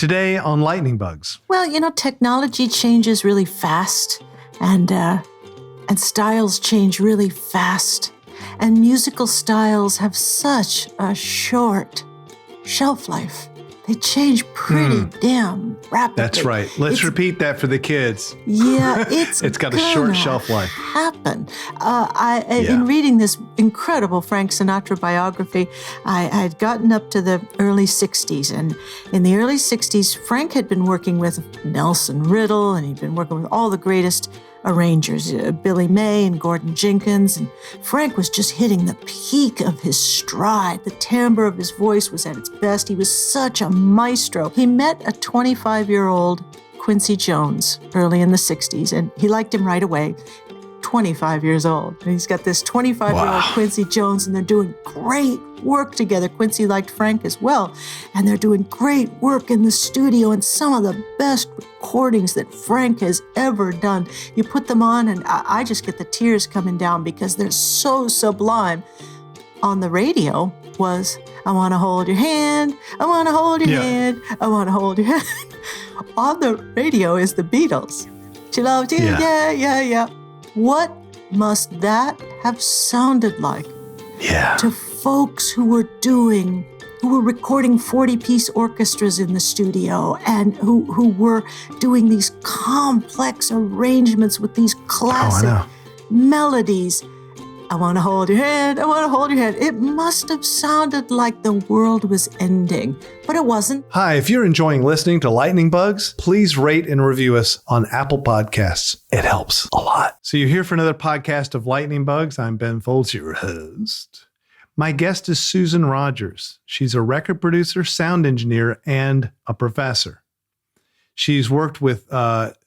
Today on Lightning Bugs. Well, technology changes really fast, and styles change really fast, and musical styles have such a short shelf life. They change pretty damn rapidly. That's right. Let's repeat that for the kids. Yeah, it's got a short shelf life. Happen. In reading this incredible Frank Sinatra biography, I had gotten up to the early 60s. And in the early 60s, Frank had been working with Nelson Riddle, and he'd been working with all the greatest arrangers, Billy May and Gordon Jenkins, and Frank was just hitting the peak of his stride. The timbre of his voice was at its best. He was such a maestro. He met a 25-year-old Quincy Jones early in the 60s, and he liked him right away. 25 years old. And he's got this 25-year-old Quincy Jones, and they're doing great work together. Quincy liked Frank as well, and they're doing great work in the studio, and some of the best recordings that Frank has ever done. You put them on, and I just get the tears coming down because they're so sublime. On the radio was, I want to hold your hand, I want to hold your hand, I want to hold your hand. On the radio is the Beatles. She loved you, yeah. What must that have sounded like to folks who were recording 40-piece orchestras in the studio and who were doing these complex arrangements with these classic melodies? I want to hold your hand, I want to hold your hand. It must have sounded like the world was ending, but it wasn't. Hi, if you're enjoying listening to Lightning Bugs, please rate and review us on Apple Podcasts. It helps a lot. So you're here for another podcast of Lightning Bugs. I'm Ben Folds, your host. My guest is Susan Rogers. She's a record producer, sound engineer, and a professor. She's worked with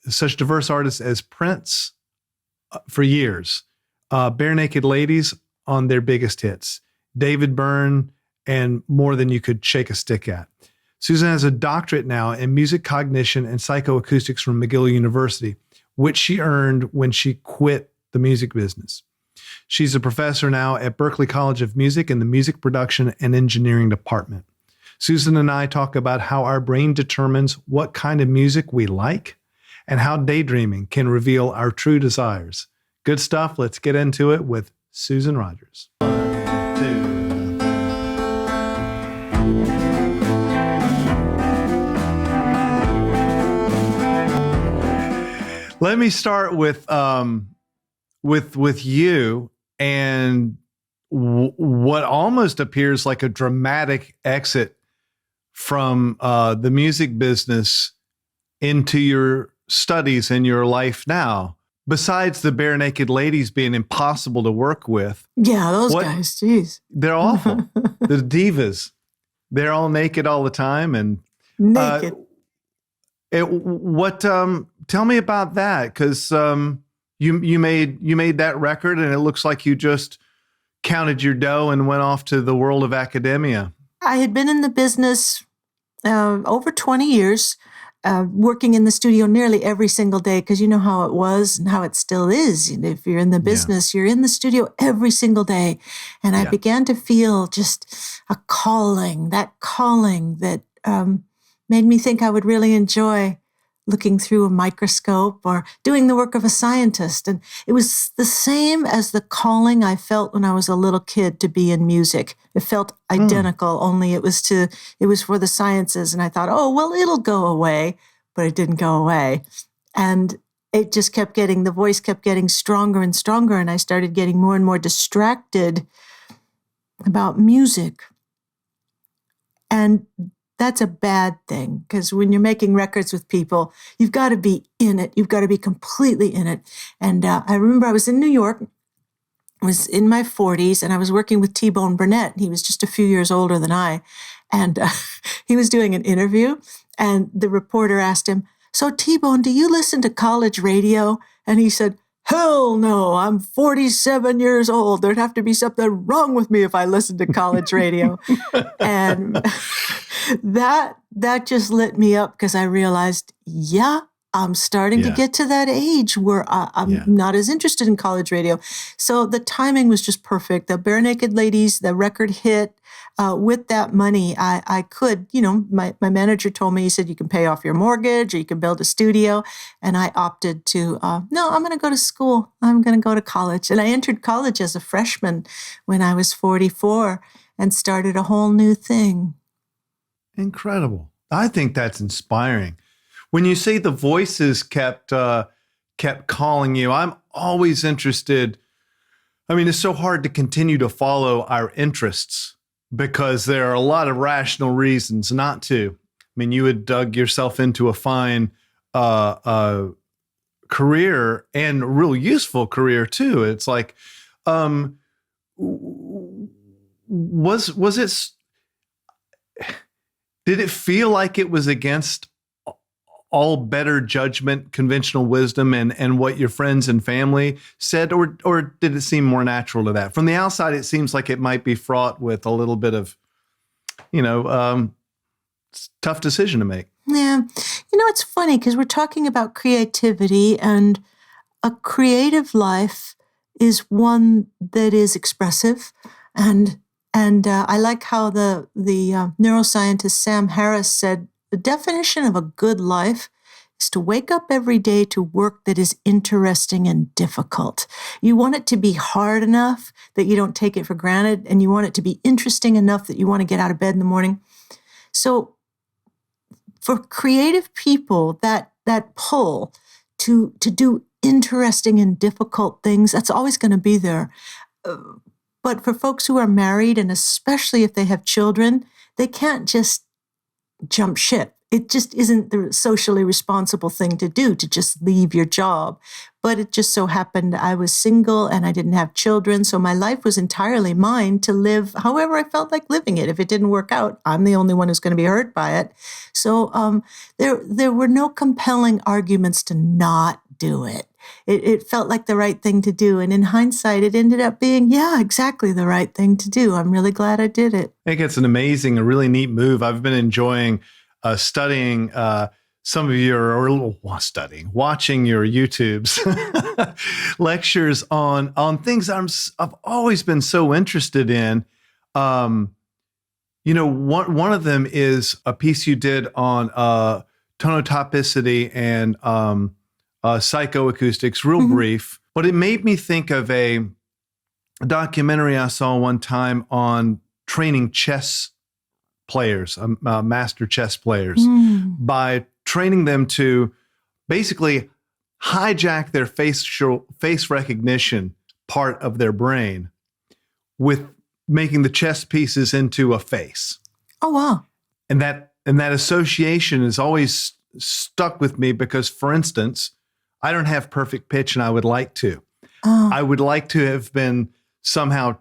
such diverse artists as Prince for years, Barenaked Ladies on their biggest hits, David Byrne, and more than you could shake a stick at. Susan has a doctorate now in music cognition and psychoacoustics from McGill University, which she earned when she quit the music business. She's a professor now at Berklee College of Music in the Music Production and Engineering Department. Susan and I talk about how our brain determines what kind of music we like and how daydreaming can reveal our true desires. Good stuff. Let's get into it with Susan Rogers. 1, 2. Let me start with you and what almost appears like a dramatic exit from the music business into your studies and your life now. Besides the Barenaked Ladies being impossible to work with. Yeah, those guys, geez. They're awful. The divas. They're all naked all the time. And naked. Tell me about that, because you made that record and it looks like you just counted your dough and went off to the world of academia. I had been in the business over 20 years. Working in the studio nearly every single day, because you know how it was and how it still is. If you're in the business, you're in the studio every single day. And I began to feel just a calling that made me think I would really enjoy looking through a microscope or doing the work of a scientist. And it was the same as the calling I felt when I was a little kid to be in music. It felt identical, only it was for the sciences. And I thought, oh, well, it'll go away, but it didn't go away. And it just the voice kept getting stronger and stronger. And I started getting more and more distracted about music. And that's a bad thing, because when you're making records with people, you've got to be in it. You've got to be completely in it. And I remember I was in New York, I was in my 40s, and I was working with T-Bone Burnett. He was just a few years older than I. And he was doing an interview, and the reporter asked him, "So T-Bone, do you listen to college radio?" And he said, "Hell no, I'm 47 years old. There'd have to be something wrong with me if I listened to college radio." And that just lit me up, because I realized, I'm starting to get to that age where I'm not as interested in college radio. So the timing was just perfect. The Barenaked Ladies, the record hit. With that money, I could, my manager told me, he said, you can pay off your mortgage or you can build a studio. And I opted to, no, I'm going to go to school. I'm going to go to college. And I entered college as a freshman when I was 44 and started a whole new thing. Incredible. I think that's inspiring. When you say the voices kept calling you, I'm always interested. I mean, it's so hard to continue to follow our interests because there are a lot of rational reasons not to. I mean, you had dug yourself into a fine career and a real useful career too. It's like, was it? Did it feel like it was against all better judgment, conventional wisdom, and what your friends and family said, or did it seem more natural to that? From the outside, it seems like it might be fraught with a little bit of, tough decision to make. Yeah. It's funny because we're talking about creativity, and a creative life is one that is expressive. And I like how the neuroscientist Sam Harris said, the definition of a good life is to wake up every day to work that is interesting and difficult. You want it to be hard enough that you don't take it for granted, and you want it to be interesting enough that you want to get out of bed in the morning. So for creative people, that pull to do interesting and difficult things, that's always going to be there. But for folks who are married, and especially if they have children, they can't just jump ship. It just isn't the socially responsible thing to do, to just leave your job. But it just so happened I was single and I didn't have children, so my life was entirely mine to live however I felt like living it. If it didn't work out, I'm the only one who's going to be hurt by it. So there were no compelling arguments to not do it. It felt like the right thing to do. And in hindsight, it ended up being, exactly the right thing to do. I'm really glad I did it. I think it's a really neat move. I've been enjoying studying some of watching your YouTubes lectures on things I've always been so interested in. One of them is a piece you did on tonotopicity and psychoacoustics, real brief, but it made me think of a documentary I saw one time on training chess players, master chess players, by training them to basically hijack their face recognition part of their brain with making the chess pieces into a face. Oh, wow. And that association is always stuck with me because, for instance, I don't have perfect pitch and I would like to. Oh. I would like to have been somehow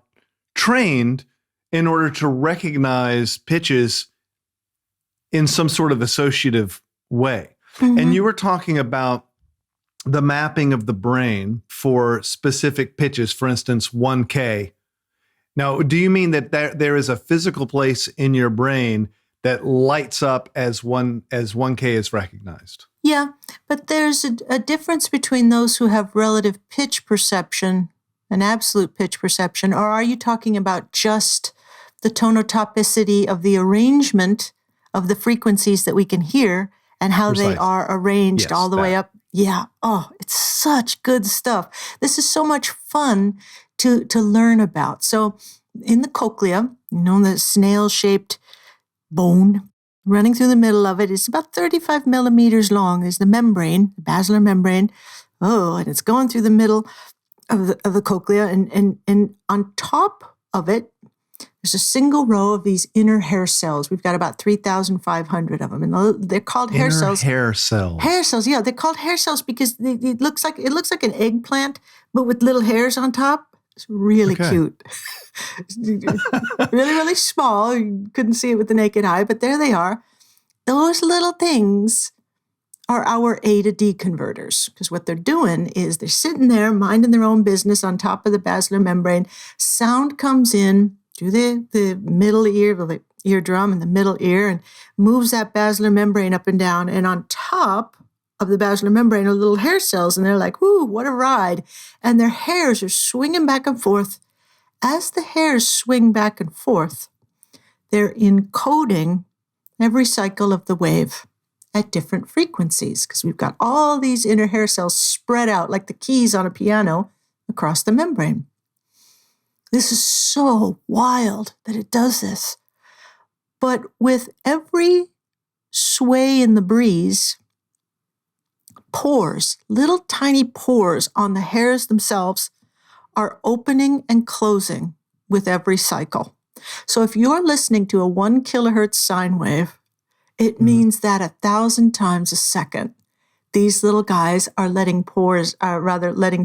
trained in order to recognize pitches in some sort of associative way. Mm-hmm. And you were talking about the mapping of the brain for specific pitches, for instance, 1K. Now, do you mean that there is a physical place in your brain that lights up as 1K is recognized? Yeah, but there's a difference between those who have relative pitch perception and absolute pitch perception, or are you talking about just the tonotopicity of the arrangement of the frequencies that we can hear and how they are arranged all the way up? Yeah. Oh, it's such good stuff. This is so much fun to learn about. So in the cochlea, the snail-shaped bone, running through the middle of it is about 35 millimeters long. There's the membrane, the basilar membrane. Oh, and it's going through the middle of the cochlea. And on top of it, there's a single row of these inner hair cells. We've got about 3,500 of them. And they're called hair cells. Hair cells. Hair cells, yeah. They're called hair cells because it looks like an eggplant, but with little hairs on top. It's really cute. Really, really small. You couldn't see it with the naked eye, but there they are. Those little things are our A to D converters, because what they're doing is they're sitting there minding their own business on top of the basilar membrane. Sound comes in through the middle ear, the eardrum and the middle ear, and moves that basilar membrane up and down. And on top of the basilar membrane are little hair cells, and they're like, whoo, what a ride. And their hairs are swinging back and forth. As the hairs swing back and forth, they're encoding every cycle of the wave at different frequencies, because we've got all these inner hair cells spread out like the keys on a piano across the membrane. This is so wild that it does this. But with every sway in the breeze, pores, little tiny pores on the hairs themselves, are opening and closing with every cycle. So if you're listening to a 1 kilohertz sine wave, it means that 1,000 times a second, these little guys are letting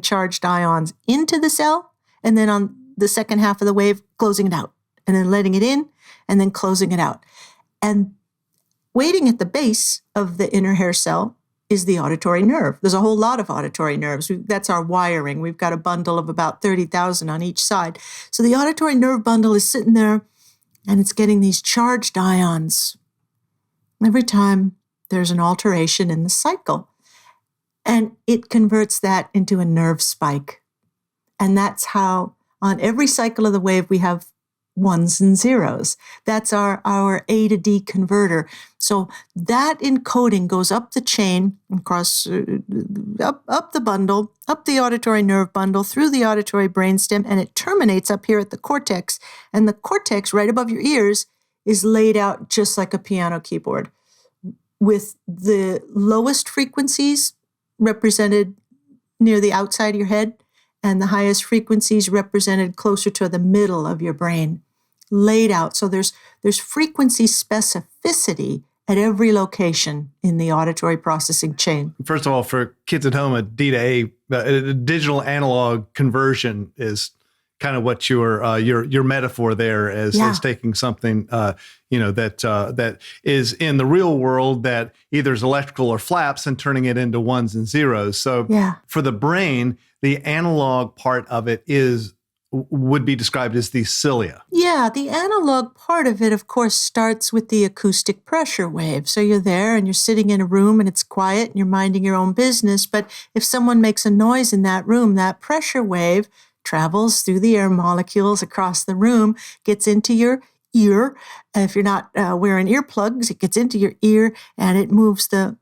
charged ions into the cell, and then on the second half of the wave, closing it out, and then letting it in, and then closing it out. And waiting at the base of the inner hair cell is the auditory nerve. There's a whole lot of auditory nerves. That's our wiring. We've got a bundle of about 30,000 on each side. So the auditory nerve bundle is sitting there, and it's getting these charged ions every time there's an alteration in the cycle. And it converts that into a nerve spike. And that's how on every cycle of the wave we have ones and zeros. That's our A to D converter. So that encoding goes up the chain, across, up the bundle, up the auditory nerve bundle, through the auditory brainstem, and it terminates up here at the cortex. And the cortex, right above your ears, is laid out just like a piano keyboard, with the lowest frequencies represented near the outside of your head, and the highest frequencies represented closer to the middle of your brain, laid out. So there's frequency specificity at every location in the auditory processing chain. First of all, for kids at home, a D to A, a digital analog conversion is kind of what your metaphor there is taking something that is in the real world that either is electrical or flaps and turning it into ones and zeros. So for the brain, the analog part of it would be described as the cilia. Yeah, the analog part of it, of course, starts with the acoustic pressure wave. So you're there and you're sitting in a room and it's quiet and you're minding your own business. But if someone makes a noise in that room, that pressure wave travels through the air molecules across the room, gets into your ear. If you're not wearing earplugs, it gets into your ear and it moves the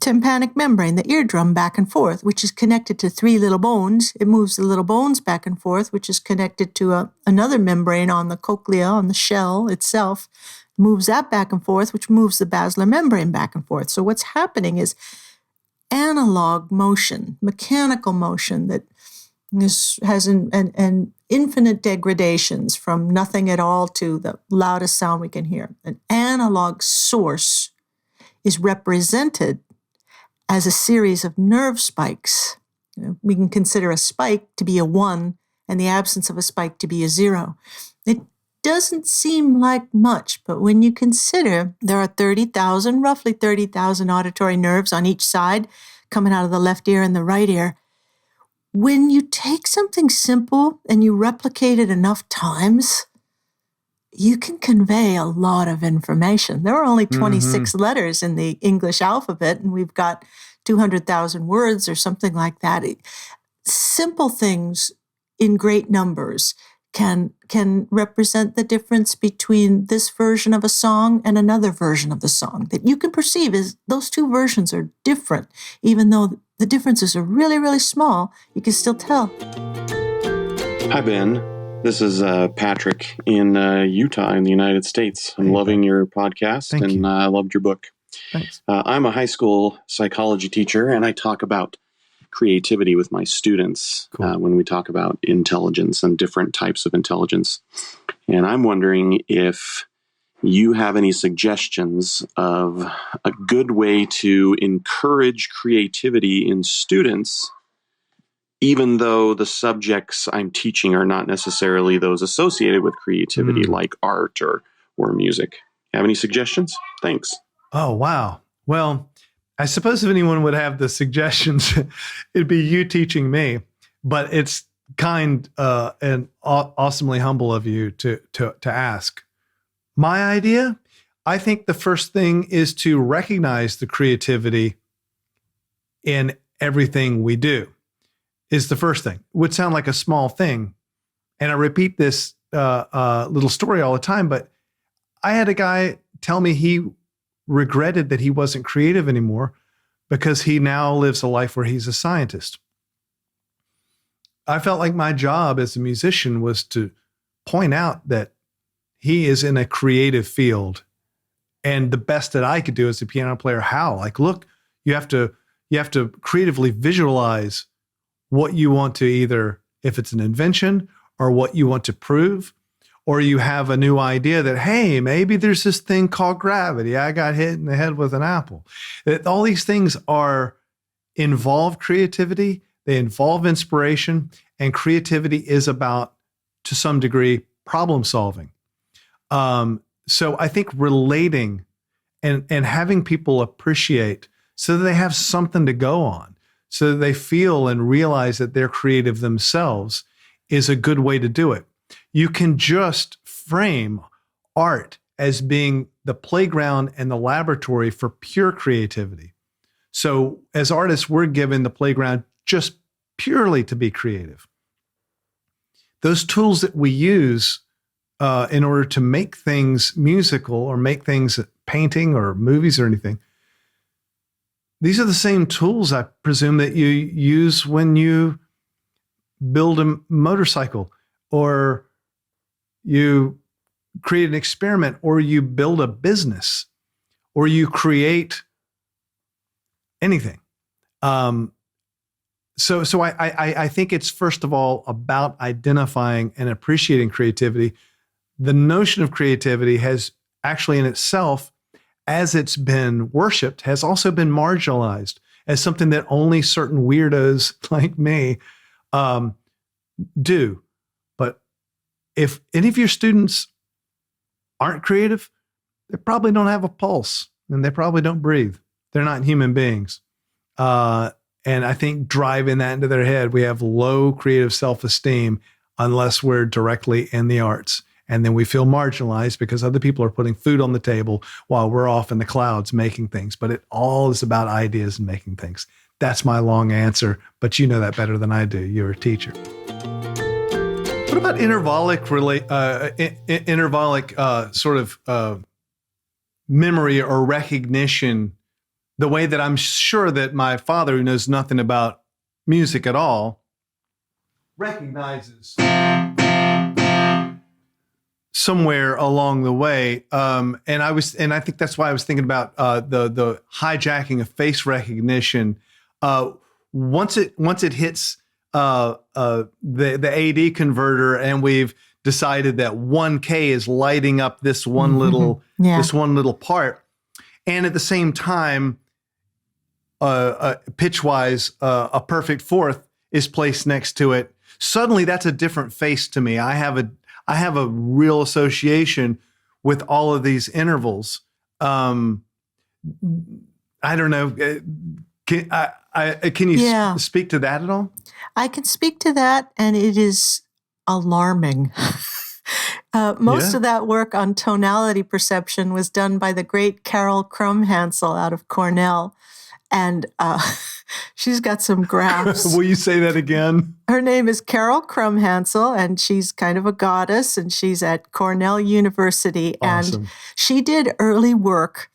tympanic membrane, the eardrum, back and forth, which is connected to 3 little bones. It moves the little bones back and forth, which is connected to another membrane on the cochlea, on the shell itself, moves that back and forth, which moves the basilar membrane back and forth. So what's happening is analog motion, mechanical motion that has an infinite degradations from nothing at all to the loudest sound we can hear. An analog source is represented as a series of nerve spikes. We can consider a spike to be a 1 and the absence of a spike to be a 0. It doesn't seem like much, but when you consider there are roughly 30,000 auditory nerves on each side coming out of the left ear and the right ear, when you take something simple and you replicate it enough times, you can convey a lot of information. There are only 26 letters in the English alphabet, and we've got 200,000 words or something like that. Simple things in great numbers can represent the difference between this version of a song and another version of the song that you can perceive as those two versions are different. Even though the differences are really, really small, you can still tell. Hi, Ben. This is Patrick in Utah in the United States. I'm loving your podcast, and I loved your book. Thanks. I'm a high school psychology teacher, and I talk about creativity with my students when we talk about intelligence and different types of intelligence. And I'm wondering if you have any suggestions of a good way to encourage creativity in students, even though the subjects I'm teaching are not necessarily those associated with creativity, like art or music. Have any suggestions? Thanks. Oh, wow. Well, I suppose if anyone would have the suggestions, it'd be you teaching me. But it's kind and awesomely humble of you to ask. My idea, I think the first thing is to recognize the creativity in everything we do is the first thing. It would sound like a small thing. And I repeat this little story all the time, but I had a guy tell me he regretted that he wasn't creative anymore because he now lives a life where he's a scientist. I felt like my job as a musician was to point out that he is in a creative field. And the best that I could do as a piano player, how? Like, look, you have to creatively visualize what you want to either, if it's an invention or what you want to prove, or you have a new idea that, hey, maybe there's this thing called gravity. I got hit in the head with an apple. All these things involve creativity. They involve inspiration, and creativity is about, to some degree, problem solving. So I think relating and having people appreciate so that they have something to go on, so that they feel and realize that they're creative themselves is a good way to do it. You can just frame art as being the playground and the laboratory for pure creativity. So as artists, we're given the playground just purely to be creative. Those tools that we use in order to make things musical or make things painting or movies or anything, these are the same tools, I presume, that you use when you build a motorcycle, or you create an experiment, or you build a business, or you create anything. So I think it's, first of all, about identifying and appreciating creativity. The notion of creativity has actually in itself, as it's been worshiped, has also been marginalized as something that only certain weirdos like me do. But if any of your students aren't creative, they probably don't have a pulse and they probably don't breathe. They're not human beings. And I think driving that into their head, we have low creative self-esteem unless we're directly in the arts. And then we feel marginalized because other people are putting food on the table while we're off in the clouds making things. But it all is about ideas and making things. That's my long answer, but you know that better than I do. You're a teacher. What about intervallic sort of memory or recognition? The way that I'm sure that my father, who knows nothing about music at all, recognizes somewhere along the way. And I think that's why I was thinking about the hijacking of face recognition. Once it hits the AD converter, and we've decided that 1K is lighting up this one little this one little part, and at the same time, pitch-wise, a perfect fourth is placed next to it. Suddenly, that's a different face to me. I have a real association with all of these intervals. I don't know. Can you speak to that at all? I can speak to that, and it is alarming. Most of that work on tonality perception was done by the great Carol Krumhansel out of Cornell. And she's got some graphs. Will you say that again? Her name is Carol Krumhansel, and she's kind of a goddess, and she's at Cornell University. Awesome. And she did early work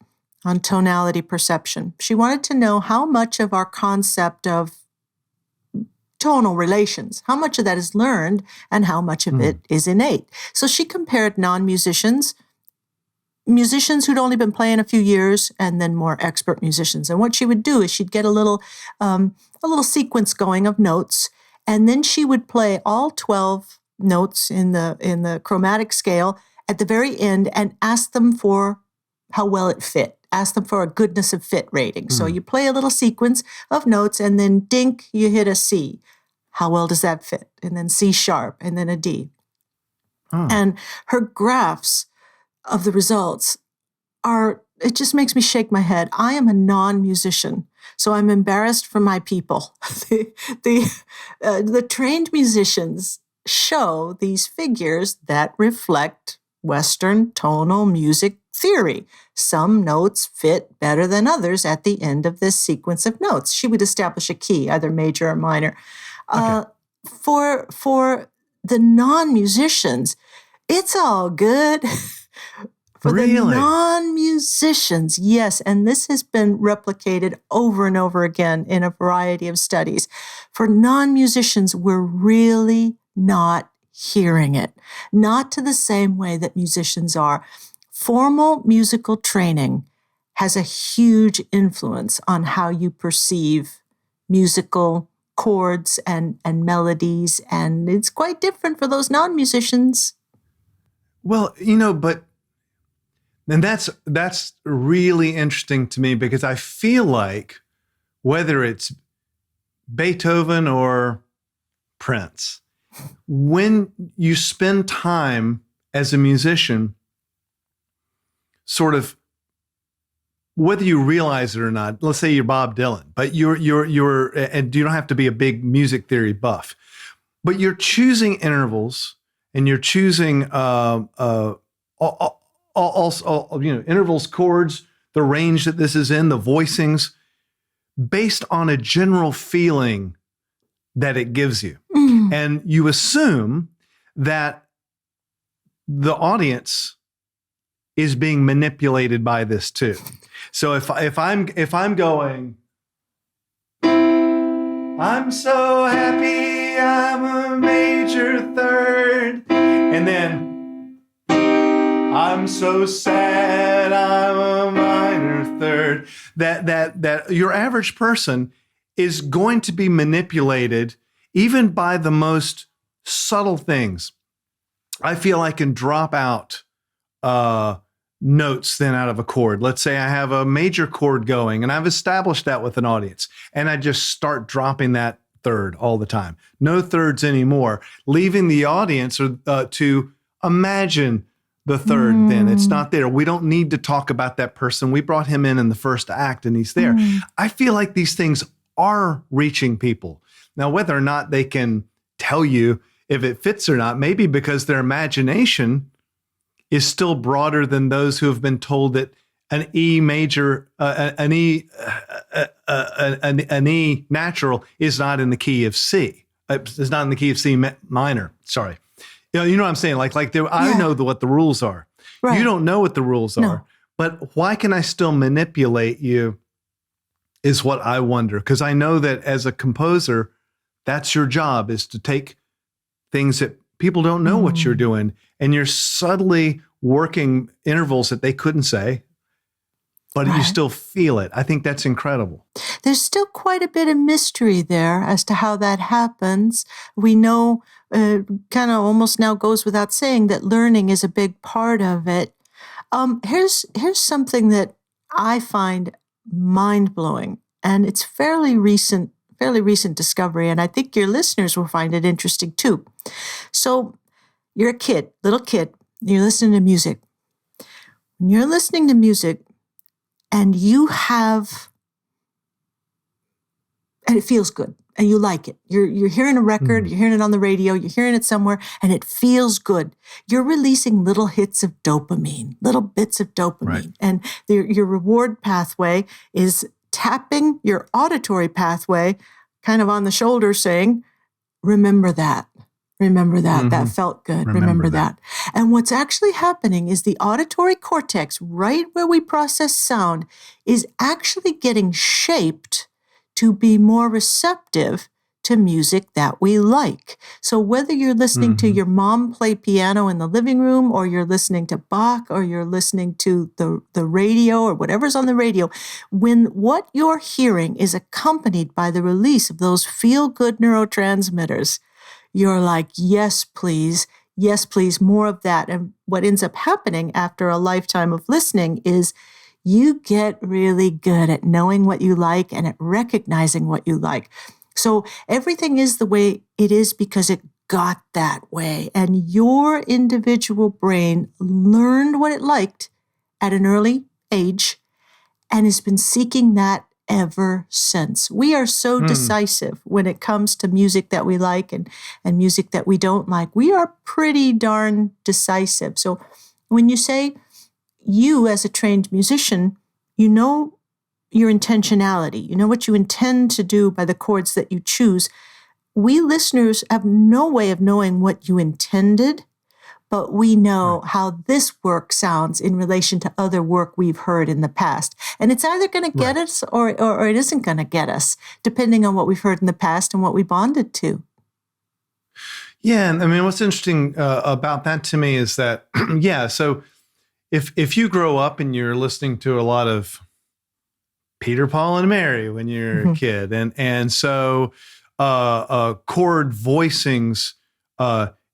on tonality perception. She wanted to know how much of our concept of tonal relations, how much of that is learned and how much of it is innate. So she compared non-musicians, musicians who'd only been playing a few years, and then more expert musicians. And what she would do is she'd get a little sequence going of notes, and then she would play all 12 notes in the chromatic scale at the very end and ask them for how well it fit. Ask them for a goodness of fit rating. So you play a little sequence of notes, and then dink, you hit a C. How well does that fit? And then C sharp, and then a D. And her graphs of the results it just makes me shake my head. I am a non-musician, so I'm embarrassed for my people. The trained musicians show these figures that reflect Western tonal music theory. Some notes fit better than others at the end of this sequence of notes. She would establish a key, either major or minor. Okay. For the non-musicians, it's all good. For the non-musicians, yes, and this has been replicated over and over again in a variety of studies. For non-musicians, we're really not hearing it, not to the same way that musicians are. Formal musical training has a huge influence on how you perceive musical chords and melodies, and it's quite different for those non-musicians. Well, but and that's really interesting to me, because I feel like whether it's Beethoven or Prince, when you spend time as a musician, sort of, whether you realize it or not, let's say you're Bob Dylan, but you're, and you don't have to be a big music theory buff, but you're choosing intervals, and you're choosing also, intervals, chords, the range that this is in, the voicings, based on a general feeling that it gives you. Mm. And you assume that the audience is being manipulated by this too. So if I'm going, I'm so happy I'm a major third, and then I'm so sad I'm a minor third, that your average person is going to be manipulated even by the most subtle things. I feel I can drop out notes then out of a chord. Let's say I have a major chord going, and I've established that with an audience, and I just start dropping that third all the time. No thirds anymore, leaving the audience to imagine the third. Then it's not there. We don't need to talk about that person. We brought him in the first act, and he's there. I feel like these things are reaching people. Now, whether or not they can tell you if it fits or not, maybe because their imagination is still broader than those who have been told that an E major, an E natural is not in the key of C. It's not in the key of C minor. Sorry. You know what I'm saying? I know what the rules are. Right. You don't know what the rules are. But why can I still manipulate you is what I wonder. Because I know that as a composer, that's your job, is to take things that people don't know what you're doing, and you're subtly working intervals that they couldn't say, but you still feel it. I think that's incredible. There's still quite a bit of mystery there as to how that happens. We know, kind of almost now goes without saying, that learning is a big part of it. Here's something that I find mind-blowing, and it's fairly recent discovery, and I think your listeners will find it interesting too. So you're a kid, little kid, you're listening to music. When you're listening to music and and it feels good and you like it. You're hearing a record, you're hearing it on the radio, you're hearing it somewhere, and it feels good. You're releasing little hits of dopamine, little bits of dopamine. Right. And your reward pathway is tapping your auditory pathway kind of on the shoulder saying, remember that. Remember that. That felt good. Remember that. And what's actually happening is the auditory cortex, right where we process sound, is actually getting shaped to be more receptive to music that we like. So whether you're listening to your mom play piano in the living room, or you're listening to Bach, or you're listening to the radio, or whatever's on the radio, when what you're hearing is accompanied by the release of those feel-good neurotransmitters, you're like, yes, please, more of that. And what ends up happening after a lifetime of listening is you get really good at knowing what you like and at recognizing what you like. So everything is the way it is because it got that way. And your individual brain learned what it liked at an early age and has been seeking that ever since. We are so decisive when it comes to music that we like and music that we don't like. We are pretty darn decisive. So when you say you as a trained musician, you know your intentionality. You know what you intend to do by the chords that you choose. We listeners have no way of knowing what you intended, but we know how this work sounds in relation to other work we've heard in the past. And it's either going to get us or it isn't going to get us, depending on what we've heard in the past and what we bonded to. Yeah. And I mean, what's interesting about that to me is that, so if you grow up and you're listening to a lot of Peter, Paul, and Mary when you're a kid, and so chord voicings,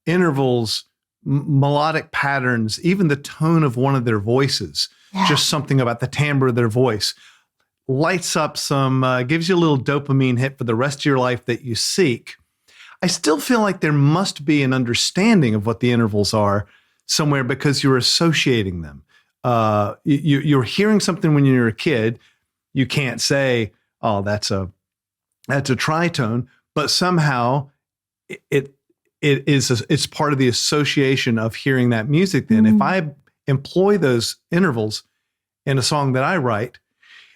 intervals, melodic patterns, even the tone of one of their voices, just something about the timbre of their voice lights up gives you a little dopamine hit for the rest of your life that you seek. I still feel like there must be an understanding of what the intervals are somewhere because you're associating them. You're hearing something when you're a kid. You can't say, "Oh, that's a tritone," but somehow it's part of the association of hearing that music. Then, if I employ those intervals in a song that I write,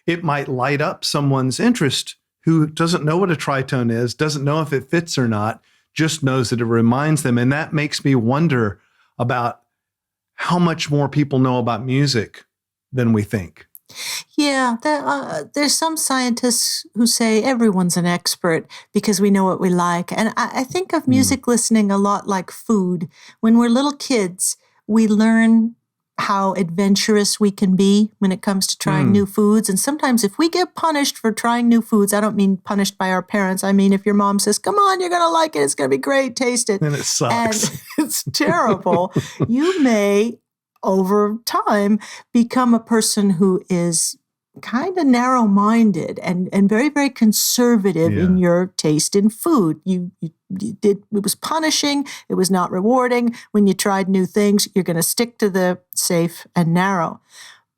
it might light up someone's interest who doesn't know what a tritone is, doesn't know if it fits or not, just knows that it reminds them. And that makes me wonder about how much more people know about music than we think. Yeah, there's some scientists who say everyone's an expert because we know what we like. And I think of music listening a lot like food. When we're little kids, we learn how adventurous we can be when it comes to trying new foods. And sometimes if we get punished for trying new foods, I don't mean punished by our parents. I mean, if your mom says, "Come on, you're going to like it. It's going to be great. Taste it." And it sucks. And it's terrible. You may, over time, become a person who is kind of narrow-minded and very, very conservative in your taste in food. You did, it was punishing, it was not rewarding. When you tried new things, you're going to stick to the safe and narrow.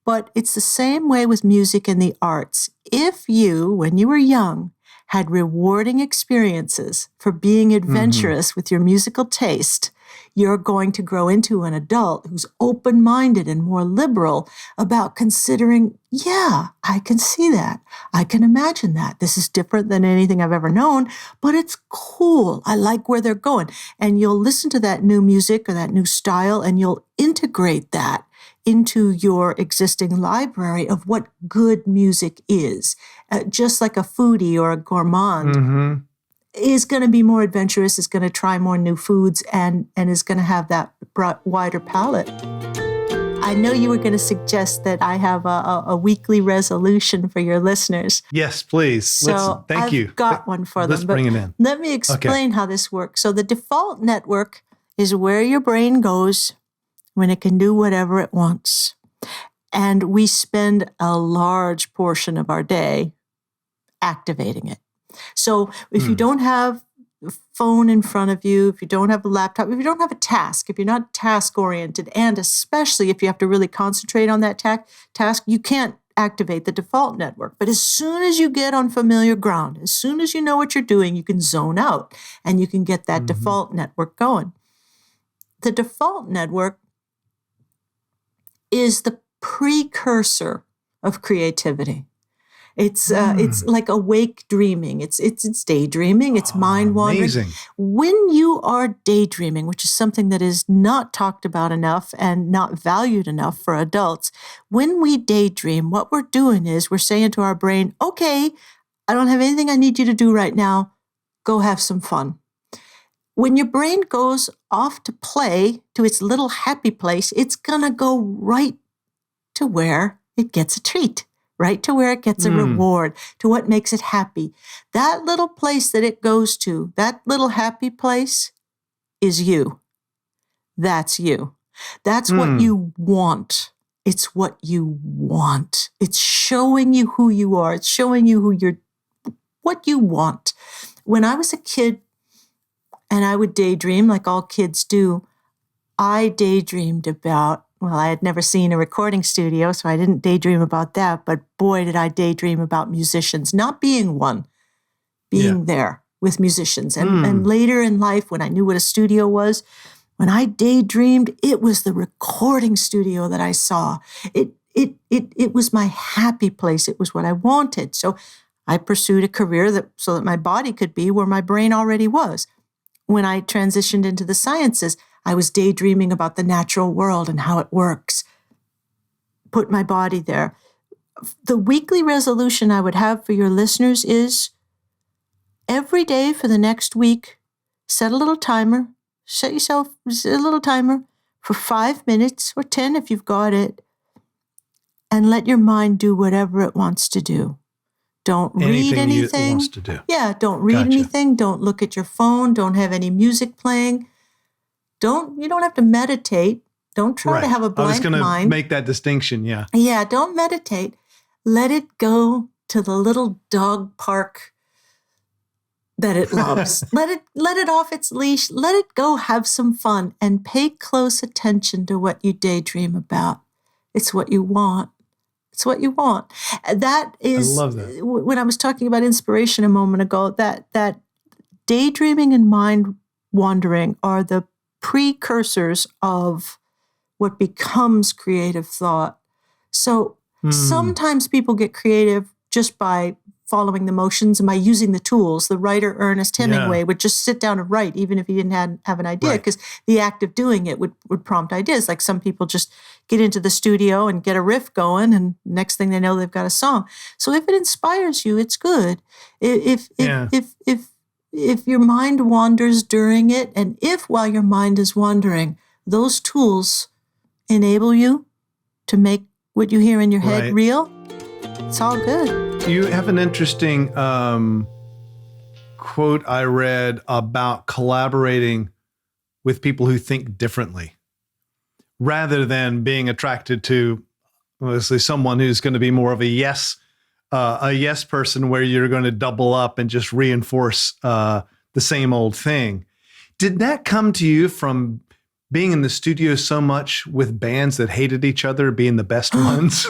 But it's the same way with music and the arts. If you, when you were young, had rewarding experiences for being adventurous with your musical taste, you're going to grow into an adult who's open-minded and more liberal about considering, I can see that. I can imagine that. This is different than anything I've ever known, but it's cool. I like where they're going. And you'll listen to that new music or that new style, and you'll integrate that into your existing library of what good music is. Just like a foodie or a gourmand is going to be more adventurous, is going to try more new foods, and is going to have that wider palette. I know you were going to suggest that I have a weekly resolution for your listeners. Yes, please. So Thank you. I've got one for them. Let's bring it in. Let me explain how this works. So the default network is where your brain goes when it can do whatever it wants. And we spend a large portion of our day activating it. So if you don't have a phone in front of you, if you don't have a laptop, if you don't have a task, if you're not task-oriented, and especially if you have to really concentrate on that task, you can't activate the default network. But as soon as you get on familiar ground, as soon as you know what you're doing, you can zone out and you can get that default network going. The default network is the precursor of creativity. It's like awake dreaming. It's daydreaming. It's mind wandering. Amazing. When you are daydreaming, which is something that is not talked about enough and not valued enough for adults, when we daydream, what we're doing is we're saying to our brain, "Okay, I don't have anything I need you to do right now. Go have some fun." When your brain goes off to play, to its little happy place, it's gonna go right to where it gets a treat. Right to where it gets a reward, to what makes it happy. That little place that it goes to, that little happy place is you. That's you. That's what you want. It's what you want. It's showing you who you are. It's showing you what you want. When I was a kid and I would daydream like all kids do, I daydreamed about, well, I had never seen a recording studio, so I didn't daydream about that. But boy, did I daydream about musicians, not being one, being there with musicians. And later in life, when I knew what a studio was, When I daydreamed, it was the recording studio that I saw. It was my happy place. It was what I wanted. So I pursued a career so that my body could be where my brain already was. When I transitioned into the sciences, I was daydreaming about the natural world and how it works. Put my body there. The weekly resolution I would have for your listeners is every day for the next week, set a little timer. Set yourself a little timer for 5 minutes or 10 if you've got it, and let your mind do whatever it wants to do. Don't read anything. It wants to do. Yeah, don't read anything. Don't look at your phone. Don't have any music playing. You don't have to meditate. Don't try to have a blank mind. I was going to make that distinction, yeah. Yeah, don't meditate. Let it go to the little dog park that it loves. Let it off its leash. Let it go have some fun and pay close attention to what you daydream about. It's what you want. It's what you want. That is, I love that. When I was talking about inspiration a moment ago, that daydreaming and mind wandering are the precursors of what becomes creative thought. So sometimes people get creative just by following the motions and by using the tools. The writer Ernest Hemingway would just sit down and write, even if he didn't have an idea, because the act of doing it would prompt ideas. Like some people just get into the studio and get a riff going, and next thing they know, they've got a song. So if it inspires you, it's good. If your mind wanders during it, and if while your mind is wandering, those tools enable you to make what you hear in your head real, it's all good. You have an interesting quote I read about collaborating with people who think differently rather than being attracted to, obviously, someone who's going to be more of a yes person where you're going to double up and just reinforce the same old thing. Did that come to you from being in the studio so much with bands that hated each other being the best ones?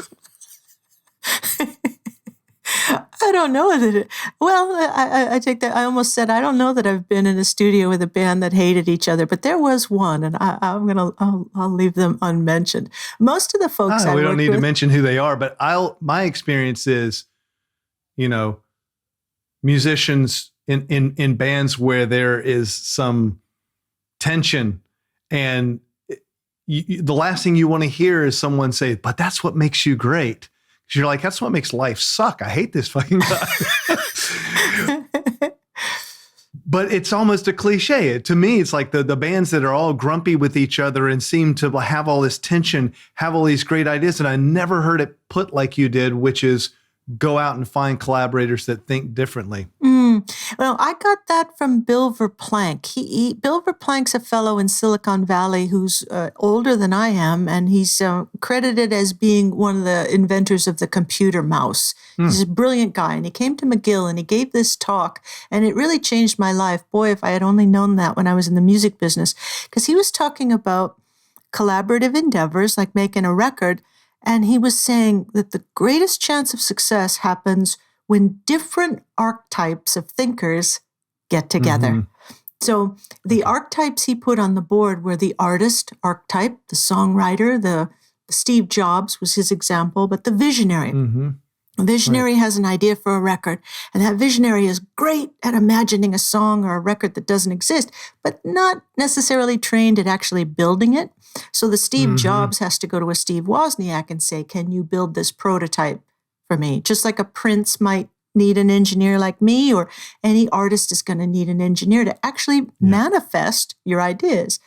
I don't know I take that. I almost said, I don't know that I've been in a studio with a band that hated each other, but there was one, and I'll leave them unmentioned. Most of the folks we don't need to mention who they are, but my experience is, musicians in bands where there is some tension, and the last thing you want to hear is someone say, "But that's what makes you great." You're like, that's what makes life suck. I hate this fucking guy. But it's almost a cliche. To me, it's like the bands that are all grumpy with each other and seem to have all this tension, have all these great ideas. And I never heard it put like you did, which is go out and find collaborators that think differently. Well, I got that from Bill Verplank. Bill Verplank's a fellow in Silicon Valley who's older than I am, and he's credited as being one of the inventors of the computer mouse. He's a brilliant guy, and he came to McGill, and he gave this talk, and it really changed my life. Boy, if I had only known that when I was in the music business, because he was talking about collaborative endeavors, like making a record, and he was saying that the greatest chance of success happens when different archetypes of thinkers get together. So the archetypes he put on the board were the artist archetype, the songwriter, the Steve Jobs was his example, but the visionary. A visionary has an idea for a record, and that visionary is great at imagining a song or a record that doesn't exist, but not necessarily trained at actually building it. So the Steve Jobs has to go to a Steve Wozniak and say, can you build this prototype for me? Just like a Prince might need an engineer like me, or any artist is going to need an engineer to actually manifest your ideas.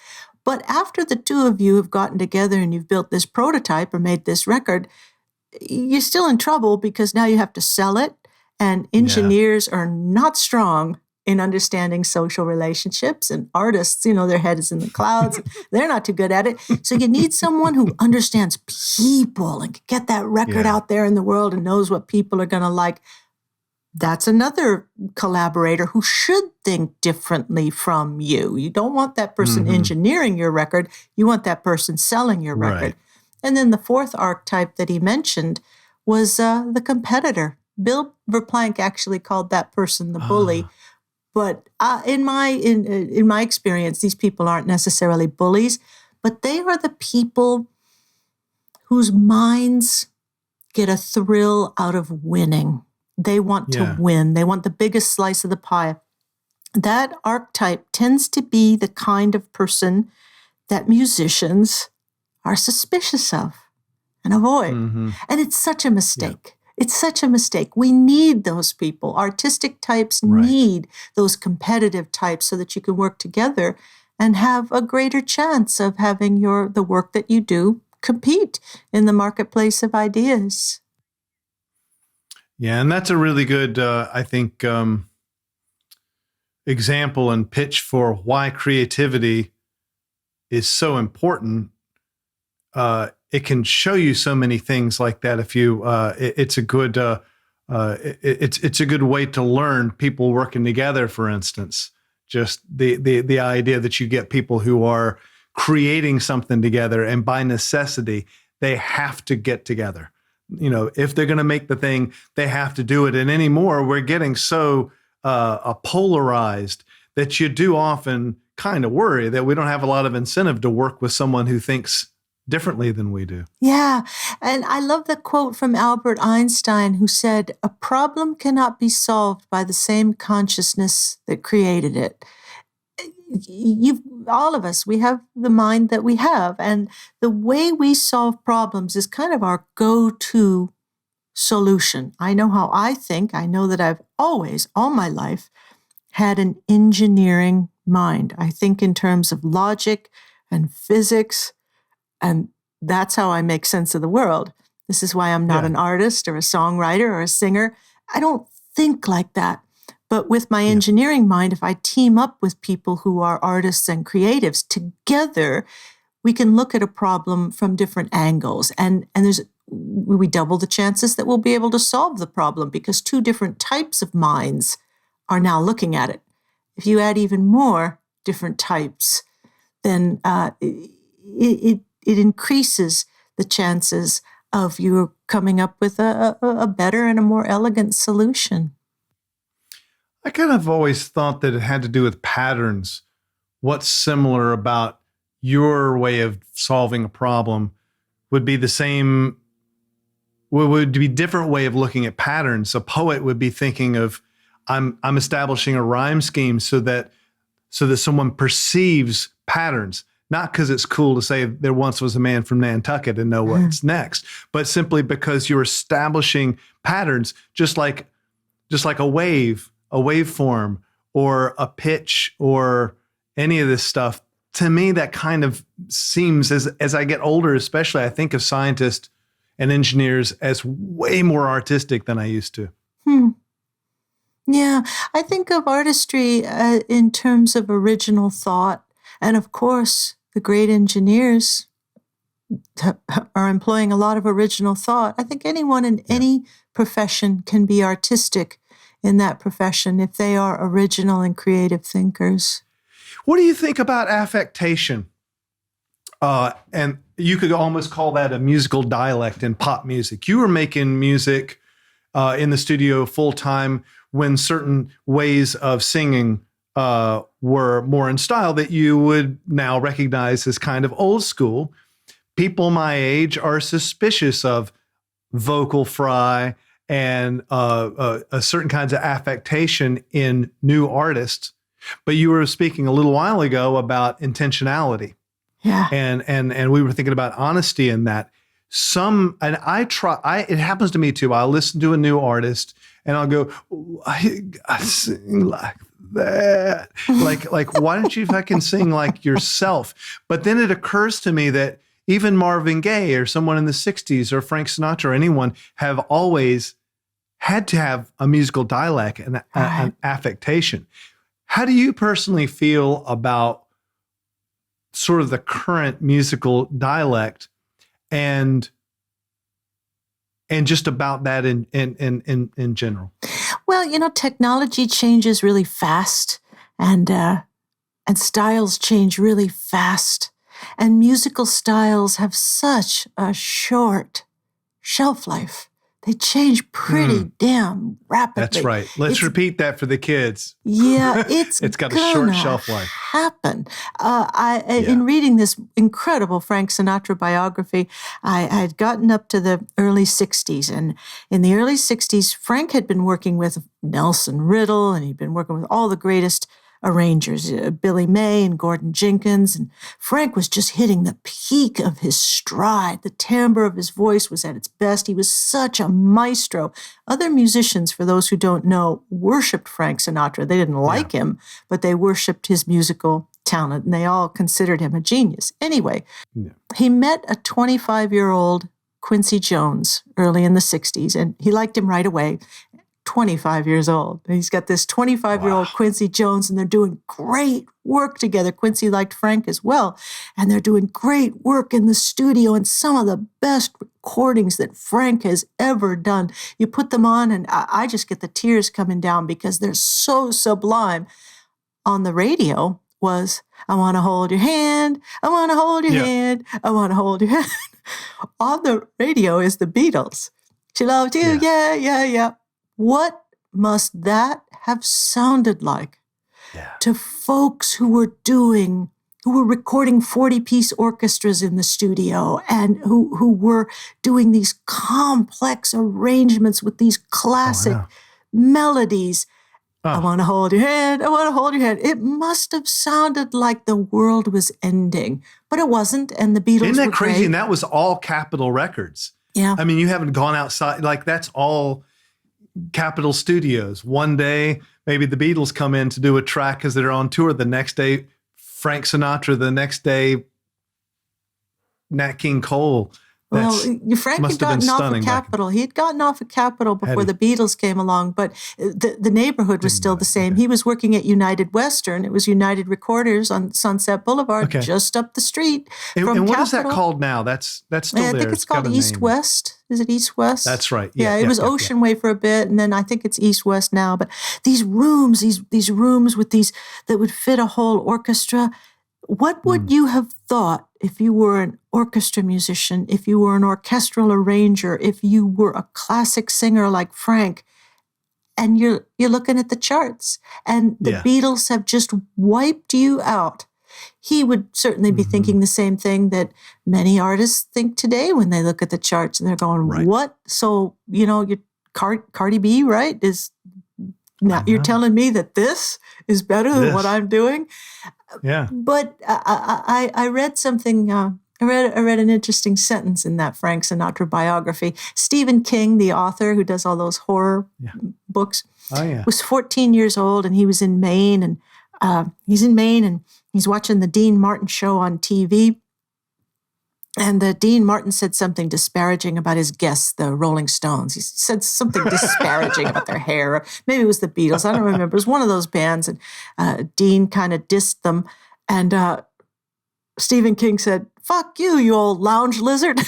But after the two of you have gotten together and you've built this prototype or made this record, you're still in trouble because now you have to sell it, and engineers are not strong in understanding social relationships, and artists, their head is in the clouds. They're not too good at it. So you need someone who understands people and can get that record out there in the world and knows what people are going to like. That's another collaborator who should think differently from you. You don't want that person engineering your record. You want that person selling your record. Right. And then the fourth archetype that he mentioned was the competitor. Bill Verplank actually called that person the bully. But in my experience, these people aren't necessarily bullies, but they are the people whose minds get a thrill out of winning. They want to win. They want the biggest slice of the pie. That archetype tends to be the kind of person that musicians are suspicious of and avoid. Mm-hmm. And it's such a mistake. Yeah. It's such a mistake. We need those people. Artistic types need those competitive types so that you can work together and have a greater chance of having the work that you do compete in the marketplace of ideas. Yeah, and that's a really good, I think, example and pitch for why creativity is so important. It can show you so many things like that. If you, it's a good way to learn people working together. For instance, just the idea that you get people who are creating something together, and by necessity, they have to get together. If they're going to make the thing, they have to do it. And anymore, we're getting so polarized that you do often kind of worry that we don't have a lot of incentive to work with someone who thinks differently than we do. Yeah. And I love the quote from Albert Einstein, who said, "A problem cannot be solved by the same consciousness that created it." All of us, we have the mind that we have. And the way we solve problems is kind of our go-to solution. I know how I think. I know that I've always, all my life, had an engineering mind. I think in terms of logic and physics, and that's how I make sense of the world. This is why I'm not an artist or a songwriter or a singer. I don't think like that. But with my engineering mind, if I team up with people who are artists and creatives, together we can look at a problem from different angles. And we double the chances that we'll be able to solve the problem because two different types of minds are now looking at it. If you add even more different types, then it increases the chances of you coming up with a better and a more elegant solution. I kind of always thought that it had to do with patterns. What's similar about your way of solving a problem would be the same, would be a different way of looking at patterns. A poet would be thinking of, I'm establishing a rhyme scheme so that someone perceives patterns, not because it's cool to say there once was a man from Nantucket and know what's next, but simply because you're establishing patterns, just like a waveform or a pitch or any of this stuff. To me, that kind of seems, as I get older, especially, I think of scientists and engineers as way more artistic than I used to. Yeah, I think of artistry in terms of original thought. And of course, the great engineers are employing a lot of original thought. I think anyone in any profession can be artistic in that profession if they are original and creative thinkers. What do you think about affectation? And you could almost call that a musical dialect in pop music. You were making music in the studio full time when certain ways of singing were more in style that you would now recognize as kind of old school. People my age are suspicious of vocal fry and a certain kinds of affectation in new artists. But you were speaking a little while ago about intentionality. Yeah. And we were thinking about honesty in that. It happens to me too. I'll listen to a new artist and I'll go, I sing like that. like, why don't you fucking sing like yourself? But then it occurs to me that even Marvin Gaye or someone in the 60s or Frank Sinatra or anyone have always had to have a musical dialect and an affectation. How do you personally feel about sort of the current musical dialect and just about that in general? Well, technology changes really fast and styles change really fast. And musical styles have such a short shelf life. They change pretty damn rapidly. That's right. Let's repeat that for the kids. Yeah, it's got a short shelf life. Happen. In reading this incredible Frank Sinatra biography, I had gotten up to the early 60s. And in the early 60s, Frank had been working with Nelson Riddle, and he'd been working with all the greatest arrangers, Billy May and Gordon Jenkins. And Frank was just hitting the peak of his stride. The timbre of his voice was at its best. He was such a maestro. Other musicians, for those who don't know, worshipped Frank Sinatra. They didn't like him, but they worshipped his musical talent, and they all considered him a genius. Anyway, he met a 25-year-old Quincy Jones early in the 60s, and he liked him right away. 25 years old. And he's got this 25-year-old Quincy Jones, and they're doing great work together. Quincy liked Frank as well. And they're doing great work in the studio, and some of the best recordings that Frank has ever done. You put them on, and I just get the tears coming down because they're so sublime. On the radio was, I want to hold your hand, I want to hold your hand, I want to hold your hand. On the radio is the Beatles. She loved you, yeah. What must that have sounded like to folks who were recording 40-piece orchestras in the studio and who were doing these complex arrangements with these classic melodies? I want to hold your hand. I want to hold your hand. It must have sounded like the world was ending, but it wasn't. And the Beatles Isn't that were crazy? great. And that was all Capitol Records. Yeah. I mean, you haven't gone outside. Like, that's all Capitol Studios. One day, maybe the Beatles come in to do a track because they're on tour. The next day, Frank Sinatra. The next day, Nat King Cole. Well, Frank had gotten off of Capitol. He had gotten off of Capitol before the Beatles came along, but the neighborhood was still the same. He was working at United Western. It was United Recorders on Sunset Boulevard, just up the street from Capitol. And what is that called now? That's still there. I think it's called East West. Is it East West? That's right. Yeah, it was Ocean Way for a bit, and then I think it's East West now. But these rooms, these rooms with these that would fit a whole orchestra. What would you have thought if you were an orchestra musician, if you were an orchestral arranger, if you were a classic singer like Frank, and you're looking at the charts, and the Beatles have just wiped you out? He would certainly be thinking the same thing that many artists think today when they look at the charts, and they're going, what? So, your Cardi B, right, is now you're telling me that this is better than what I'm doing? Yeah. But I read something, I read an interesting sentence in that Frank Sinatra biography. Stephen King, the author who does all those horror books, was 14 years old, and he was in Maine, and he's watching the Dean Martin show on TV. And the Dean Martin said something disparaging about his guests, the Rolling Stones. He said something disparaging about their hair. Maybe it was the Beatles. I don't remember. It was one of those bands. And Dean kind of dissed them. And Stephen King said, "Fuck you, you old lounge lizard."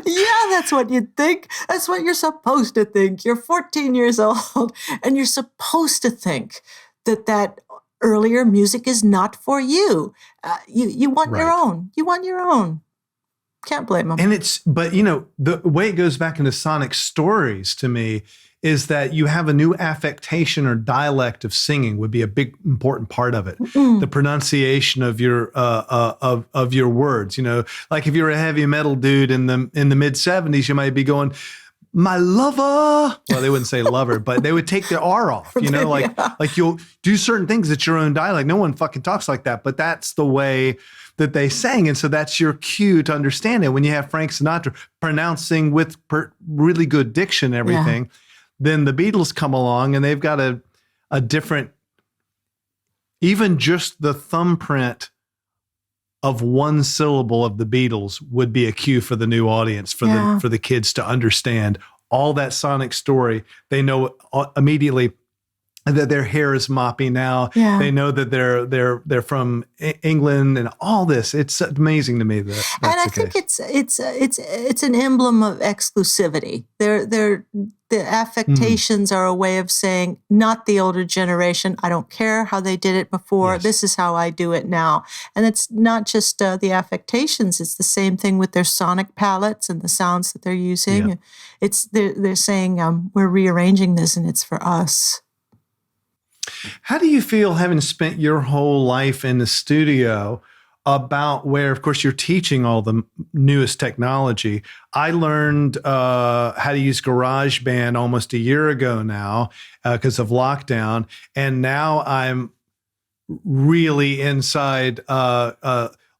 Yeah, that's what you'd think. That's what you're supposed to think. You're 14 years old, and you're supposed to think that earlier music is not for you. You want your own. You want your own. Can't blame them. And but the way it goes back into sonic stories to me is that you have a new affectation or dialect of singing would be a big important part of it. The pronunciation of your of your words. Like if you're a heavy metal dude in the mid 70s, you might be going, "My lover." Well, they wouldn't say lover, but they would take their R off, like you'll do certain things at your own dialect. No one fucking talks like that, but that's the way that they sang. And so that's your cue to understand it. When you have Frank Sinatra pronouncing with really good diction and everything, then the Beatles come along and they've got a different, even just the thumbprint of one syllable of the Beatles would be a cue for the new audience, for the kids to understand all that sonic story. They know immediately that their hair is moppy now. Yeah. They know that they're from England and all this. It's amazing to me that that's and I the think case. it's an emblem of exclusivity. The affectations are a way of saying, not the older generation. I don't care how they did it before. Yes. This is how I do it now. And it's not just the affectations. It's the same thing with their sonic palettes and the sounds that they're using. Yeah. They're saying we're rearranging this and it's for us. How do you feel, having spent your whole life in the studio, about where, of course, you're teaching all the newest technology? I learned how to use GarageBand almost a year ago now because of lockdown. And now I'm really inside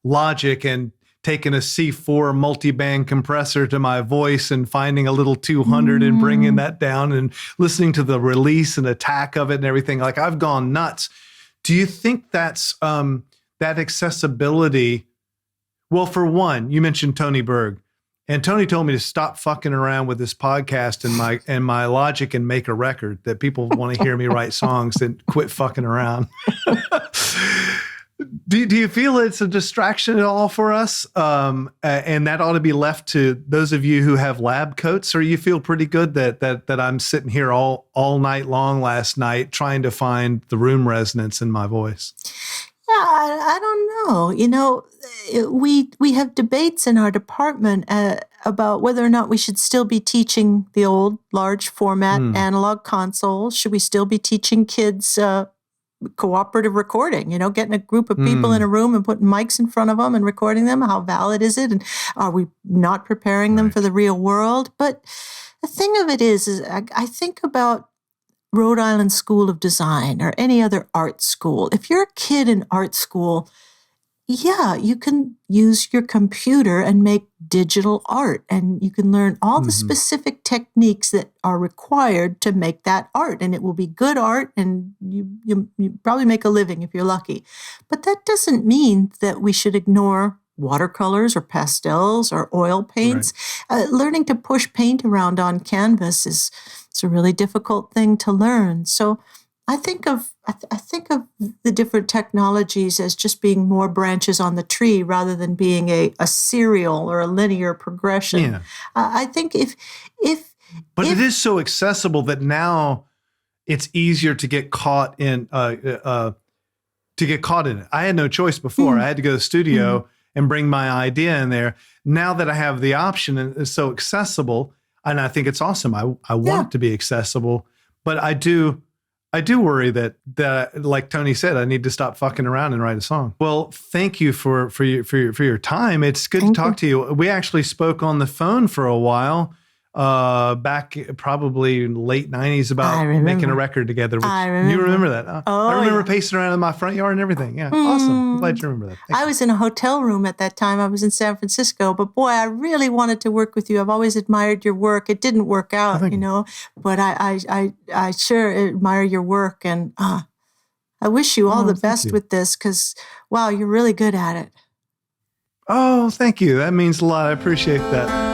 Logic and taking a C4 multiband compressor to my voice and finding a little 200 and bringing that down and listening to the release and attack of it and everything. Like, I've gone nuts. Do you think that's that accessibility? Well, for one, you mentioned Tony Berg, and Tony told me to stop fucking around with this podcast and my Logic and make a record, that people want to hear me write songs and quit fucking around. Do you feel it's a distraction at all for us? And that ought to be left to those of you who have lab coats, or you feel pretty good that I'm sitting here all night long last night trying to find the room resonance in my voice? Yeah, I don't know. You know, we have debates in our department about whether or not we should still be teaching the old large format analog console. Should we still be teaching kids cooperative recording, getting a group of people in a room and putting mics in front of them and recording them? How valid is it? And are we not preparing them for the real world? But the thing of it is I think about Rhode Island School of Design or any other art school. If you're a kid in art school, yeah, you can use your computer and make digital art, and you can learn all the specific techniques that are required to make that art, and it will be good art, and you probably make a living if you're lucky. But that doesn't mean that we should ignore watercolors or pastels or oil paints. Right. Learning to push paint around on canvas is a really difficult thing to learn. So I think of the different technologies as just being more branches on the tree rather than being a serial or a linear progression. Yeah. I think if it is so accessible that now it's easier to get caught in it. I had no choice before. I had to go to the studio and bring my idea in there. Now that I have the option and it's so accessible, and I think it's awesome. I want it to be accessible, but I do worry that like Tony said, I need to stop fucking around and write a song. Well, thank you for your time. It's good to talk to you. We actually spoke on the phone for a while back probably late 90s about making a record together. I remember. You remember that? I remember pacing around in my front yard and everything. Yeah, awesome. I'm glad you remember that. I was in a hotel room at that time. I was in San Francisco, but boy, I really wanted to work with you. I've always admired your work. It didn't work out, but I sure admire your work, and I wish you all the best with this, because wow, you're really good at it. Oh, thank you. That means a lot. I appreciate that.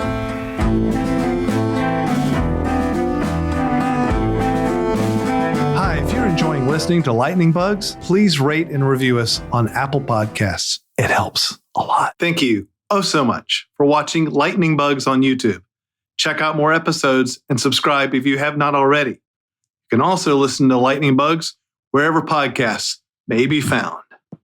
Enjoying listening to Lightning Bugs, please rate and review us on Apple Podcasts. It helps a lot. Thank you so much for watching Lightning Bugs on YouTube. Check out more episodes and subscribe if you have not already. You can also listen to Lightning Bugs wherever podcasts may be found.